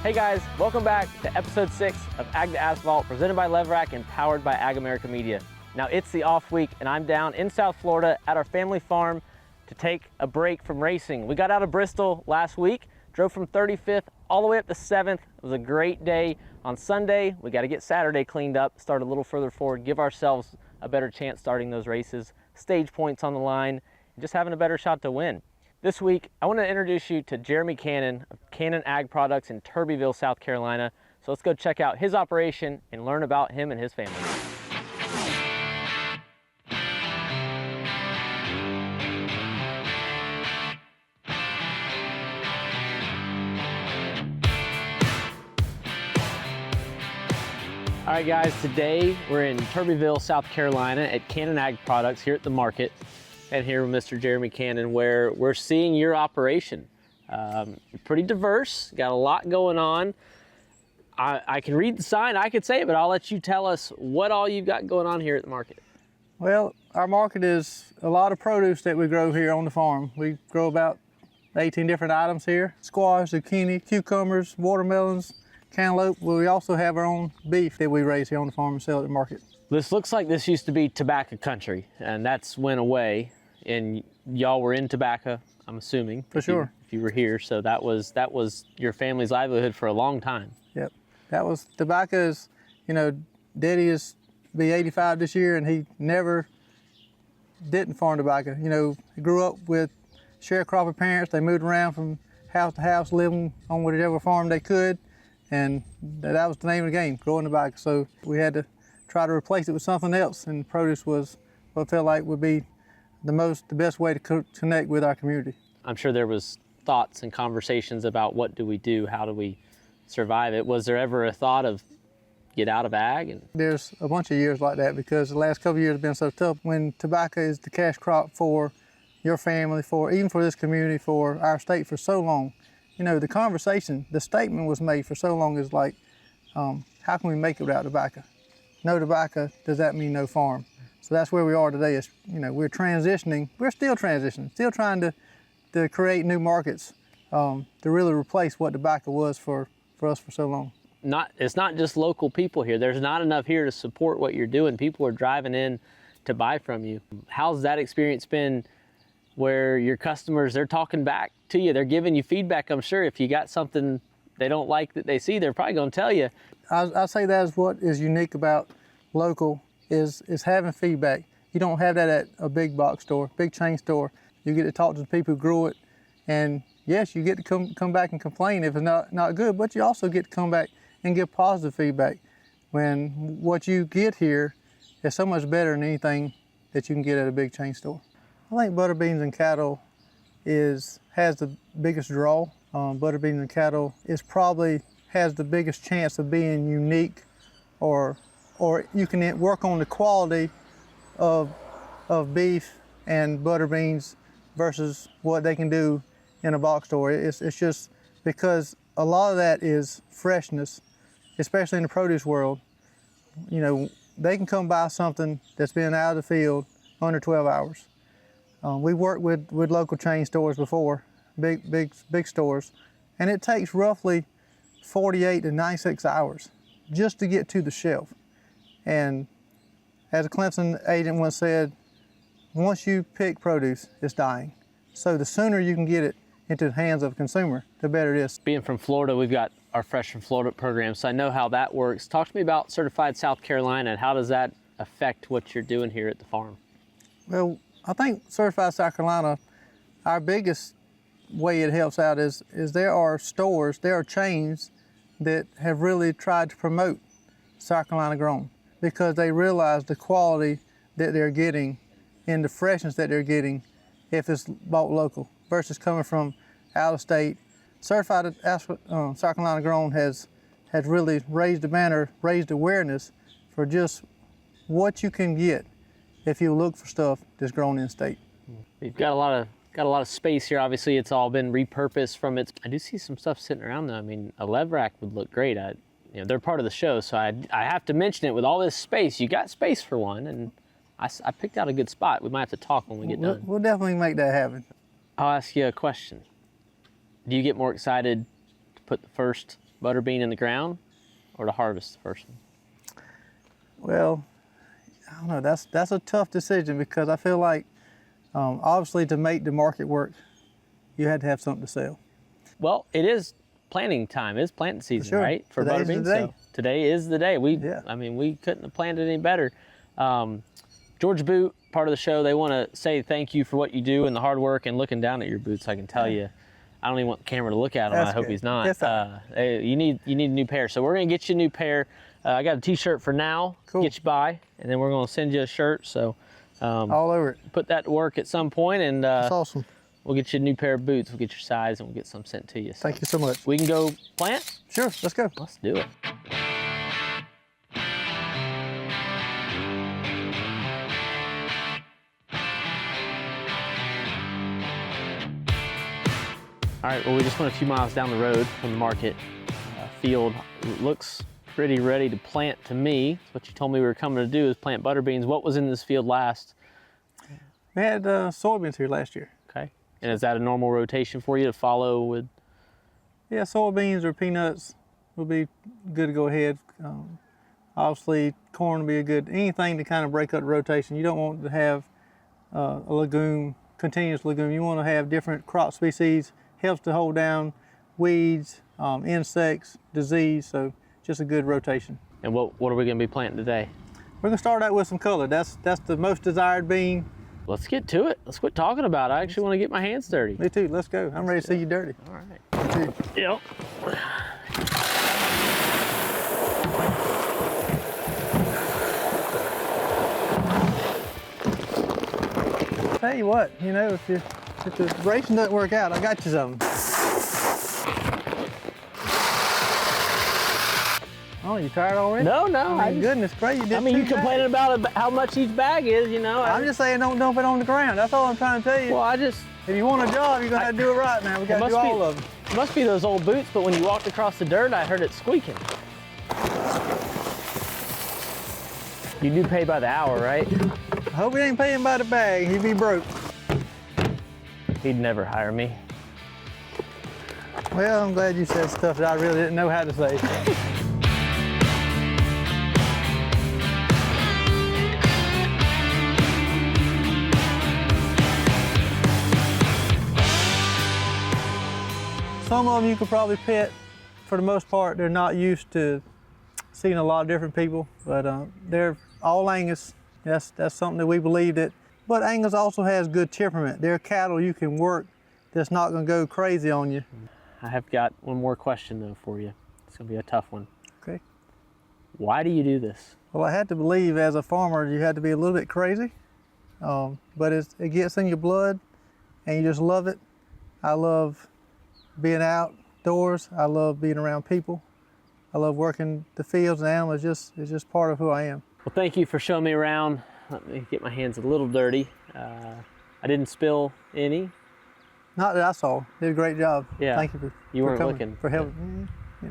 Hey guys, welcome back to episode 6 of Ag to Asphalt, presented by LEVRACK and powered by AgAmerica Media. Now it's the off week and I'm down in South Florida at our family farm to take a break from racing. We got out of Bristol last week, drove from 35th all the way up to 7th. It was a great day. On Sunday, we got to get Saturday cleaned up, start a little further forward, give ourselves a better chance starting those races, stage points on the line, and just having a better shot to win. This week, I want to introduce you to Jeremy Cannon of Cannon Ag Products in Turbeville, South Carolina. So let's go check out his operation and learn about him and his family. All right guys, today we're in Turbeville, South Carolina at Cannon Ag Products here at the market. And here with Mr. Jeremy Cannon, where we're seeing your operation. Pretty diverse, got a lot going on. I can read the sign, I could say it, but I'll let you tell us what all you've got going on here at the market. Well, our market is a lot of produce that we grow here on the farm. We grow about 18 different items here. Squash, zucchini, cucumbers, watermelons, cantaloupe. We also have our own beef that we raise here on the farm and sell at the market. This looks like this used to be tobacco country, and that's went away. And y'all were in tobacco, I'm assuming. For sure. If you were here, so that was your family's livelihood for a long time. Yep, that was tobacco. Is, you know, Daddy is be 85 this year, and he never didn't farm tobacco. You know, he grew up with sharecropper parents. They moved around from house to house, living on whatever farm they could, and that was the name of the game, growing tobacco. So we had to try to replace it with something else, and produce was what I felt like would be the best way to connect with our community. I'm sure there was thoughts and conversations about what do we do, how do we survive it. Was there ever a thought of get out of ag? There's a bunch of years like that because the last couple of years have been so tough. When tobacco is the cash crop for your family, even for this community, for our state for so long, you know, the conversation, the statement was made for so long is like, how can we make it without tobacco? No tobacco, does that mean no farm? So that's where we are today. Is, you know, we're transitioning. We're still transitioning, still trying to create new markets to really replace what tobacco was for us for so long. It's not just local people here. There's not enough here to support what you're doing. People are driving in to buy from you. How's that experience been where your customers, they're talking back to you, they're giving you feedback? I'm sure if you got something they don't like that they see, they're probably going to tell you. I say that is what is unique about local is having feedback. You don't have that at a big box store, big chain store. You get to talk to the people who grow it, and yes, you get to come back and complain if it's not good, but you also get to come back and give positive feedback when what you get here is so much better than anything that you can get at a big chain store. I think butter beans and cattle has the biggest draw. Butter beans and cattle has the biggest chance of being unique, or you can work on the quality of beef and butter beans versus what they can do in a box store. It's just because a lot of that is freshness, especially in the produce world. You know, they can come buy something that's been out of the field under 12 hours. We worked with local chain stores before, big stores, and it takes roughly 48 to 96 hours just to get to the shelf. And as a Clemson agent once said, once you pick produce, it's dying. So the sooner you can get it into the hands of a consumer, the better it is. Being from Florida, we've got our Fresh from Florida program, so I know how that works. Talk to me about Certified South Carolina and how does that affect what you're doing here at the farm? Well, I think Certified South Carolina, our biggest way it helps out is there are stores, there are chains that have really tried to promote South Carolina grown, because they realize the quality that they're getting and the freshness that they're getting if it's bought local versus coming from out of state. Certified South Carolina grown has really raised the banner, raised awareness for just what you can get if you look for stuff that's grown in state. You've got a lot of space here. Obviously, it's all been repurposed from its. I do see some stuff sitting around though. I mean, a LEVRACK would look great. You know, they're part of the show, so I have to mention it. With all this space, you got space for one, and I picked out a good spot. We might have to talk when we get done. We'll definitely make that happen. I'll ask you a question. Do you get more excited to put the first butter bean in the ground or to harvest the first one? Well, I don't know. That's a tough decision because I feel like obviously to make the market work, you had to have something to sell. Well, it is planting time. It's planting season, sure. right? For butter beans. So today is the day. I mean, we couldn't have planned it any better. George Boot, part of the show, they want to say thank you for what you do and the hard work and looking down at your boots. I can tell you, I don't even want the camera to look at them. I hope he's not. You need a new pair. So we're gonna get you a new pair. I got a t-shirt for now, get you by, and then we're gonna send you a shirt. So all over it. Put that to work at some point, and that's awesome. We'll get you a new pair of boots. We'll get your size, and we'll get some sent to you. So thank you so much. We can go plant? Sure, let's go. Let's do it. All right, well, we just went a few miles down the road from the market. Field looks pretty ready to plant to me. What you told me we were coming to do is plant butter beans. What was in this field last? We had soybeans here last year. Okay. And is that a normal rotation for you to follow with? Yeah, soybeans or peanuts would be good to go ahead. Obviously, corn would be a good, anything to kind of break up the rotation. You don't want to have a legume, continuous legume. You want to have different crop species. Helps to hold down weeds, insects, disease, so just a good rotation. And what are we gonna be planting today? We're gonna start out with some color. That's the most desired bean. Let's get to it. Let's quit talking about it. I actually want to get my hands dirty. Me too, let's go. I'm ready to see you dirty. All right. Me too. Yep. Tell you what, you know, if the racing doesn't work out, I got you something. Oh, you tired already? No. Oh, goodness gracious. I mean, you complaining about how much each bag is, you know. I'm just saying don't dump it on the ground. That's all I'm trying to tell you. Well, if you want a job, you're going to have to do it right now. We got to do all of them. It must be those old boots, but when you walked across the dirt, I heard it squeaking. You do pay by the hour, right? I hope he ain't paying by the bag. He'd be broke. He'd never hire me. Well, I'm glad you said stuff that I really didn't know how to say. Some of them you could probably pet. For the most part, they're not used to seeing a lot of different people, but they're all Angus. That's something that we believe that. But Angus also has good temperament. They're cattle you can work that's not going to go crazy on you. I have got one more question though for you. It's going to be a tough one. Okay. Why do you do this? Well, I had to believe as a farmer you had to be a little bit crazy, but it gets in your blood and you just love it. I love being outdoors. I love being around people. I love working the fields and animals. It's just part of who I am. Well, thank you for showing me around. Let me get my hands a little dirty. I didn't spill any. Not that I saw. You did a great job. Yeah. Thank you for weren't coming, looking. for helping. Yeah.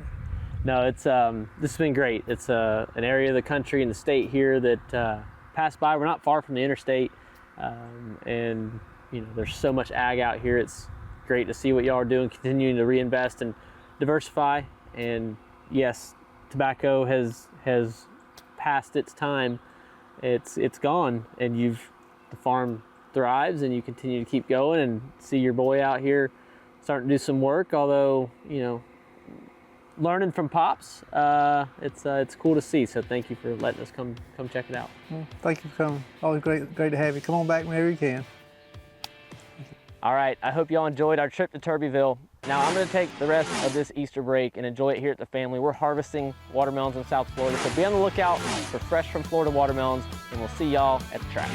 No, it's this has been great. It's an area of the country and the state here that pass by. We're not far from the interstate, and you know there's so much ag out here. It's great to see what y'all are doing, continuing to reinvest and diversify. And yes, tobacco has passed its time. It's gone, and the farm thrives, and you continue to keep going and see your boy out here starting to do some work. Although you know, learning from Pops, it's cool to see. So thank you for letting us come check it out. Well, thank you for coming. Always great to have you. Come on back whenever you can. All right, I hope y'all enjoyed our trip to Turbeville. Now I'm gonna take the rest of this Easter break and enjoy it here at the family. We're harvesting watermelons in South Florida, so be on the lookout for fresh from Florida watermelons, and we'll see y'all at the track.